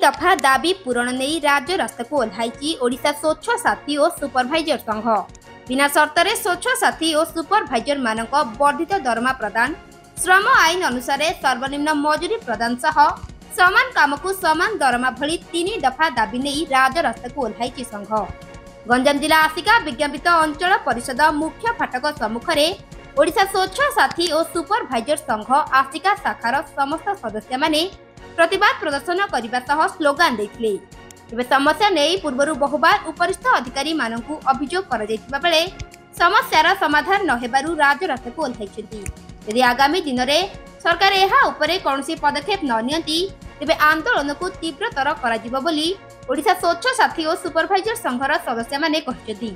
दफा दाबी पूरण नहीं राज्य रास्ता को ओह्लाई ओडिशा स्वच्छ साथी और सुपरभाइजर संघ। बिना शर्त स्वच्छ साथी और सुपरभाइजर मानक वर्धित दरमा प्रदान, श्रम आईन अनुसार सर्वनिम्न मजूरी प्रदान सह समान काम को समान दरमा भली 3 दफा दाबी नहीं राज्य रास्ता को ओह्लाई संघ। गंजाम जिला आसिका विज्ञापित अंचल परिषद मुख्य फाटक सम्मुख में ओडिशा स्वच्छ साथी और सुपरभाइजर संघ आसिका शाखार समस्त सदस्य माने प्रतिवाद प्रदर्शन करने सह स्लोगान देथिले। तेबे समस्या नहीं पूर्व बहुबार उपरिस्थ अधिकारी मानकु अभियोग कर बेले समस्यार समाधान न हेबारु राजरास्ता को ओह्लाइछन्ति। यदि आगामी दिन में सरकार एहा उपरे कौनसी पदक्षेप न नियंती तेबे आंदोलन को तीव्रतर कराजिबो बोली ओडिशा स्वच्छ साथी और सुपरभाइजर संघर सदस्य माने कहछन्ति।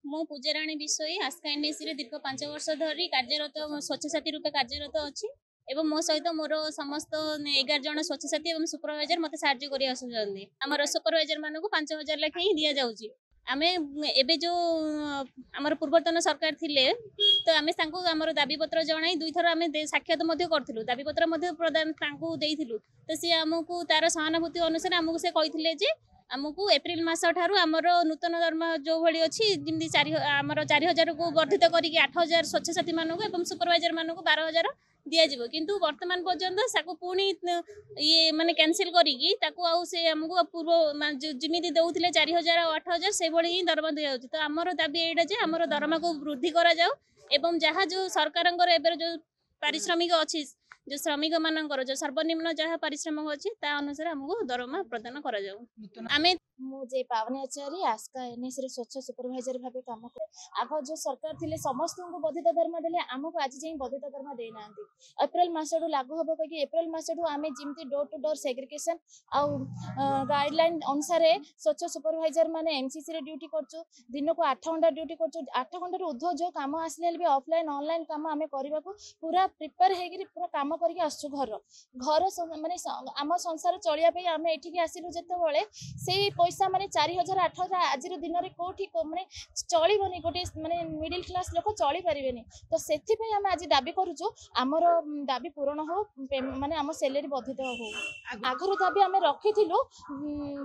मो पूजाराणी विषय आस्का एनएससी दीर्घ 5 वर्ष धरी कार्यरत स्वच्छ साथी रूपे कार्यरत अच्छी एवं मो सहित मोर समस्त 11 जन स्वच्छ साथी एवं सुपरभाइजर मत साहाय्य कर आसुचंदी। हमर सुपरभाइजर मानक 5000 लाख ही दिया जाउची। आमे एबे जो हमर पूर्वतन सरकार थिले तो आमे तांको हमर दाबी पत्र जणाई 2 थर आमे साक्षात मध्ये करथिलु, दाबी पत्र मध्ये प्रदान तांको देइथिलु। तो सी हमकु तार सहानुभूति अनुसार हमकु से कहिथिले जे आमको एप्रिल मास ठारू आमर नूतन दरमा जो भली अच्छी जमी 4000 को वर्धित करके 8000 स्वच्छ साथी मानक एवं सुपरभाइजर मानक 12000 दिज्व किंतु वर्तमान पर्यंत साको पुणी ये माने कैंसिल करी से आमको पूर्व जमी दौले 4000 और 8000 से ही दरमा दिया। तो आमर दाबी एटा जे आमर दरमा को वृद्धि करा जाओ एवं जहाँ जो सरकार जो पारिश्रमिक अच्छी जो श्रमिक मानकर जो सर्वनिम्न जहाँ पारिश्रमिक अच्छी अनुसार आमको दरमा प्रदान करा जाओ। आमे मुझे पावनी आचार्य आस्का एनएससी स्वच्छ सुपरभाइजर भाव काम करे। आग जो सरकार थिले समस्त को वर्धित दरमा देले आमको आज जाई वर्धित दरमा दे नांती। एप्रिल मासडू लागू होबो कि एप्रिल मासडू आमे जिमती डोर टू डोर सेग्रीगेशन आ गाइडलाइन अनुसार स्वच्छ सुपरभाइजर माने एमसीसी रे ड्यूटी करछु। दिन को 8 घंटा ड्यूटी करछु। 8 घंटा रे उद्ध जो काम आसले भी ऑफलाइन ऑनलाइन काम आमे करबा को पूरा प्रिपेयर हेगिरी पूरा काम करके आसछु। घर माने आम संसार चलिया पे आमे एठी के आसिलु जेते बेले से पैसा माने 4000 8000 आज दिन में कौटी माने चलबनी गोटे माने मिडिल क्लास लोक चली पारिबेनी। तो सेथि पे हम आज दाबी करूछु हमर दाबी पूर्ण हो माने हम सैलरी वर्धित हो। आगर दाबी हम रखिथिलु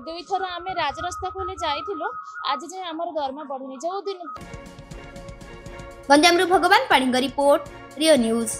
2 थर हम राजरास्ता को ले जाइथिलु आज जे हमर दरमा बढ़ुनी जो दिन। गंजाम भगवान पाणींग रिपोर्ट रियो न्यूज।